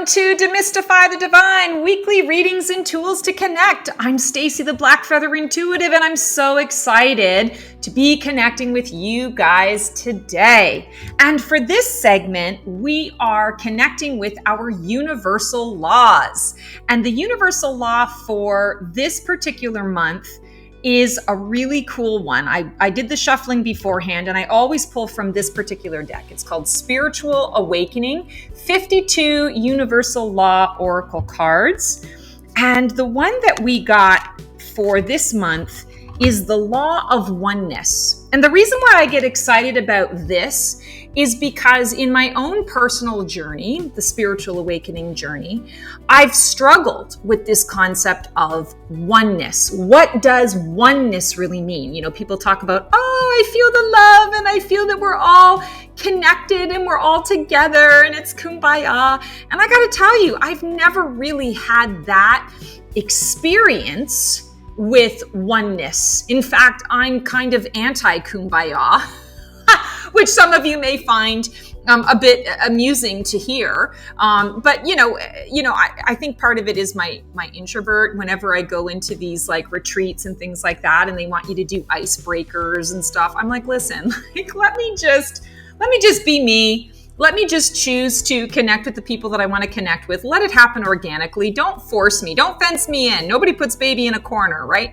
to Demystify the Divine, weekly readings and tools to connect. I'm Stacy the Blackfeather Intuitive, and I'm so excited to be connecting with you guys today. And for this segment, we are connecting with our universal laws. And the universal law for this particular month is a really cool one. I did the shuffling beforehand, and I always pull from this particular deck. It's called Spiritual Awakening, 52 Universal Law Oracle cards. And the one that we got for this month is the Law of Oneness. And the reason why I get excited about this is because in my own personal journey, the spiritual awakening journey, I've struggled with this concept of oneness. What does oneness really mean? You know, people talk about, oh, I feel the love and I feel that we're all connected and we're all together and it's kumbaya. And I gotta tell you, I've never really had that experience with oneness. In fact, I'm kind of anti-kumbaya, which some of you may find a bit amusing to hear. But I think part of it is my introvert. Whenever I go into these like retreats and things like that, and they want you to do icebreakers and stuff, I'm like, listen, let me just be me. Let me just choose to connect with the people that I want to connect with. Let it happen organically. Don't force me. Don't fence me in. Nobody puts baby in a corner, right?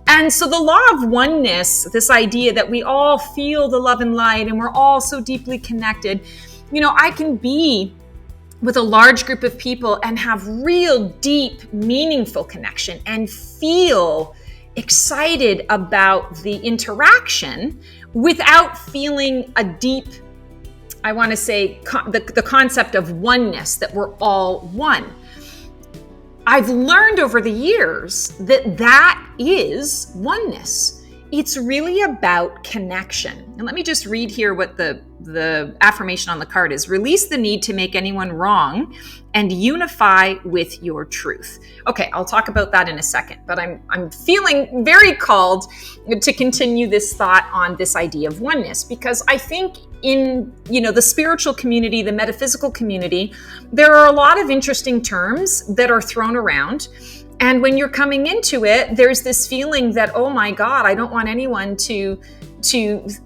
And so the law of oneness, this idea that we all feel the love and light and we're all so deeply connected, you know, I can be with a large group of people and have real deep, meaningful connection and feel excited about the interaction without feeling a deep, I want to say, the concept of oneness, that we're all one. I've learned over the years that is oneness. It's really about connection. And let me just read here what the affirmation on the card is. Release the need to make anyone wrong and unify with your truth. Okay, I'll talk about that in a second, but I'm feeling very called to continue this thought on this idea of oneness, because I think in, the spiritual community, the metaphysical community, there are a lot of interesting terms that are thrown around. And when you're coming into it, there's this feeling that, oh my God, I don't want anyone to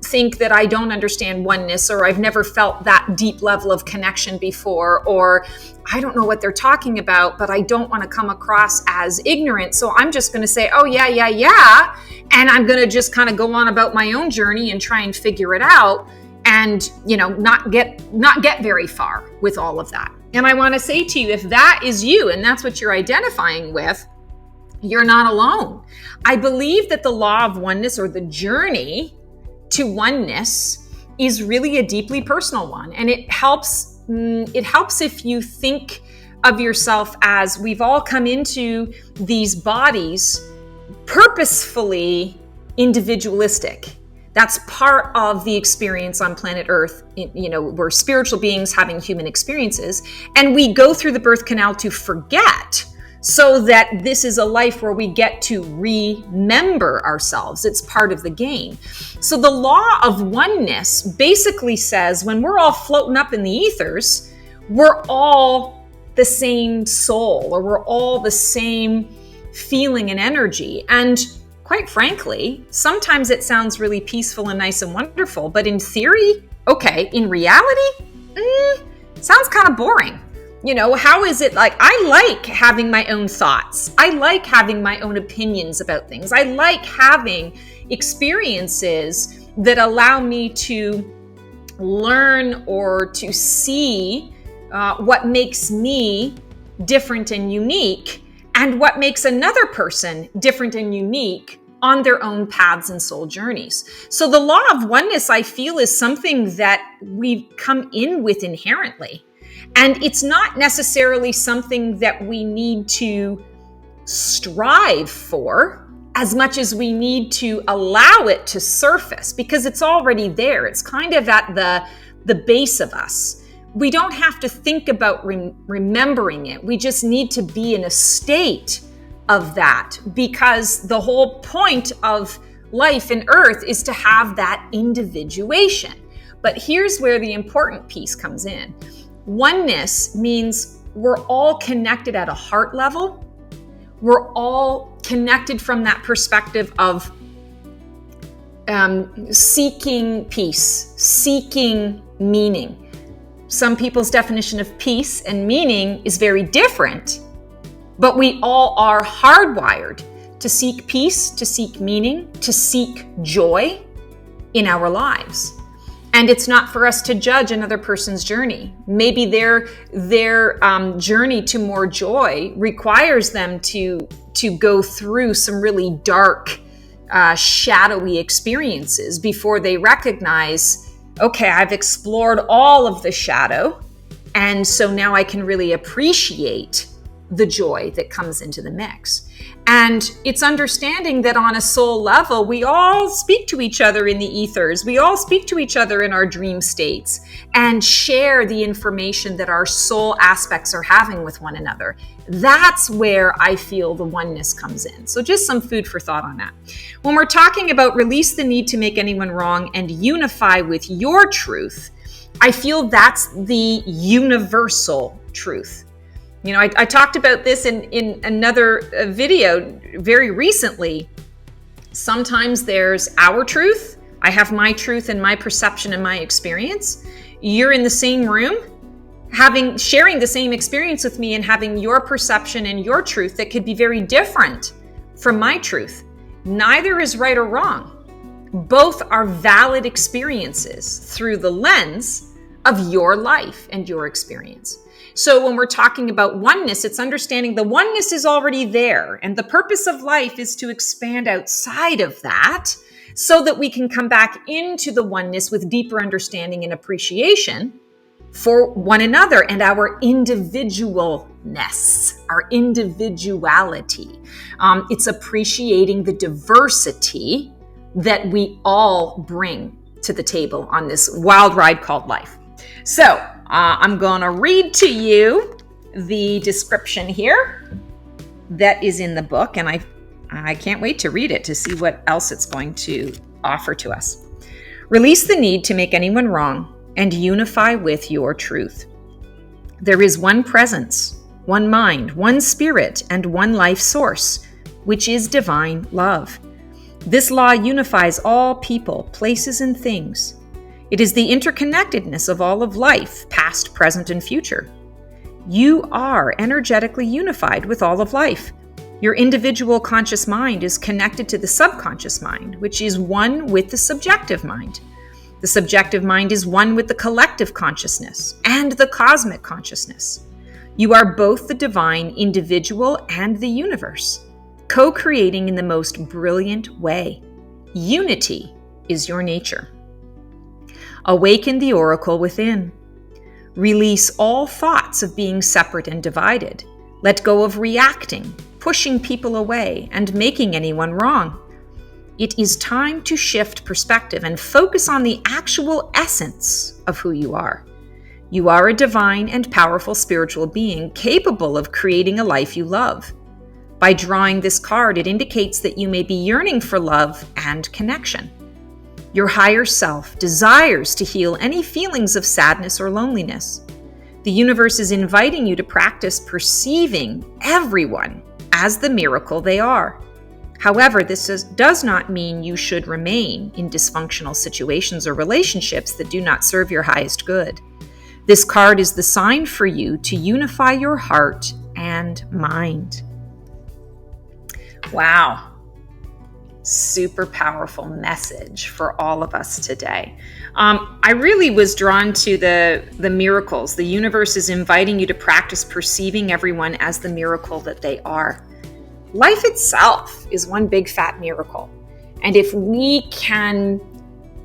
think that I don't understand oneness, or I've never felt that deep level of connection before, or I don't know what they're talking about, but I don't want to come across as ignorant. So I'm just going to say, oh yeah. And I'm going to just kind of go on about my own journey and try and figure it out, and, not get very far with all of that. And I want to say to you, if that is you and that's what you're identifying with, you're not alone. I believe that the law of oneness, or the journey to oneness, is really a deeply personal one. And it helps if you think of yourself as, we've all come into these bodies purposefully individualistic. That's part of the experience on planet Earth. We're spiritual beings having human experiences, and we go through the birth canal to forget, so that this is a life where we get to remember ourselves. It's part of the game. So the law of oneness basically says, when we're all floating up in the ethers, we're all the same soul, or we're all the same feeling and energy. And quite frankly, sometimes it sounds really peaceful and nice and wonderful, but in theory, okay, in reality, sounds kind of boring. How is it like, I like having my own thoughts. I like having my own opinions about things. I like having experiences that allow me to learn or to see what makes me different and unique, and what makes another person different and unique on their own paths and soul journeys. So the law of oneness, I feel, is something that we come in with inherently. And it's not necessarily something that we need to strive for as much as we need to allow it to surface, because it's already there. It's kind of at the base of us. We don't have to think about remembering it. We just need to be in a state of that, because the whole point of life in Earth is to have that individuation. But here's where the important piece comes in. Oneness means we're all connected at a heart level. We're all connected from that perspective of seeking peace, seeking meaning. Some people's definition of peace and meaning is very different, but we all are hardwired to seek peace, to seek meaning, to seek joy in our lives. And it's not for us to judge another person's journey. Maybe their journey to more joy requires them to go through some really dark, shadowy experiences before they recognize, okay, I've explored all of the shadow, and so now I can really appreciate the joy that comes into the mix. And it's understanding that on a soul level, we all speak to each other in the ethers. We all speak to each other in our dream states and share the information that our soul aspects are having with one another. That's where I feel the oneness comes in. So just some food for thought on that. When we're talking about release the need to make anyone wrong and unify with your truth, I feel that's the universal truth. You know, I talked about this in another video very recently. Sometimes there's our truth. I have my truth and my perception and my experience. You're in the same room, sharing the same experience with me and having your perception and your truth that could be very different from my truth. Neither is right or wrong. Both are valid experiences through the lens of your life and your experience. So when we're talking about oneness, it's understanding the oneness is already there. And the purpose of life is to expand outside of that so that we can come back into the oneness with deeper understanding and appreciation for one another and our individualness, our individuality. It's appreciating the diversity that we all bring to the table on this wild ride called life. So I'm going to read to you the description here that is in the book, and I can't wait to read it to see what else it's going to offer to us. Release the need to make anyone wrong and unify with your truth. There is one presence, one mind, one spirit, and one life source, which is divine love. This law unifies all people, places, and things. It is the interconnectedness of all of life, past, present, and future. You are energetically unified with all of life. Your individual conscious mind is connected to the subconscious mind, which is one with the subjective mind. The subjective mind is one with the collective consciousness and the cosmic consciousness. You are both the divine individual and the universe, co-creating in the most brilliant way. Unity is your nature. Awaken the oracle within. Release all thoughts of being separate and divided. Let go of reacting, pushing people away, and making anyone wrong. It is time to shift perspective and focus on the actual essence of who you are. You are a divine and powerful spiritual being capable of creating a life you love. By drawing this card, it indicates that you may be yearning for love and connection. Your higher self desires to heal any feelings of sadness or loneliness. The universe is inviting you to practice perceiving everyone as the miracle they are. However, this does not mean you should remain in dysfunctional situations or relationships that do not serve your highest good. This card is the sign for you to unify your heart and mind. Wow. Super powerful message for all of us today. I really was drawn to the miracles. The universe is inviting you to practice perceiving everyone as the miracle that they are. Life itself is one big fat miracle. And if we can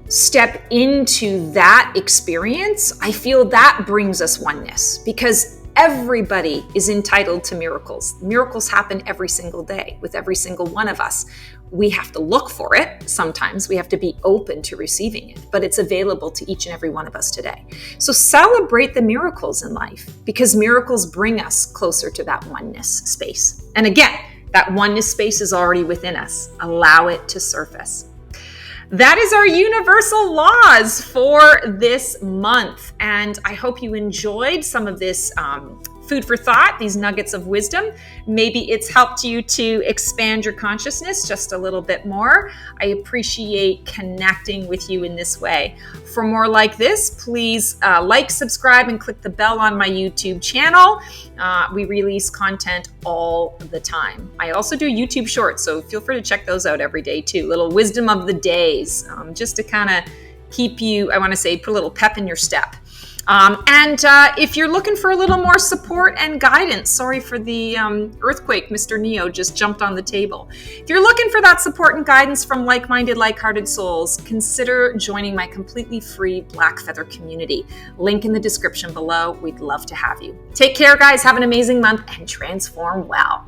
step into that experience, I feel that brings us oneness, because everybody is entitled to miracles. Miracles happen every single day with every single one of us. We have to look for it. Sometimes we have to be open to receiving it, but it's available to each and every one of us today. So celebrate the miracles in life, because miracles bring us closer to that oneness space. And again, that oneness space is already within us. Allow it to surface. That is our universal laws for this month. And I hope you enjoyed some of this food for thought, these nuggets of wisdom. Maybe it's helped you to expand your consciousness just a little bit more. I appreciate connecting with you in this way. For more like this, please like, subscribe, and click the bell on my YouTube channel. We release content all the time. I also do YouTube shorts, so feel free to check those out every day too. Little wisdom of the days, just to kind of keep you, I want to say, put a little pep in your step. And if you're looking for a little more support and guidance, sorry for the earthquake, Mr. Neo just jumped on the table. If you're looking for that support and guidance from like-minded, like-hearted souls, consider joining my completely free Black Feather community. Link in the description below. We'd love to have you. Take care, guys. Have an amazing month and transform well.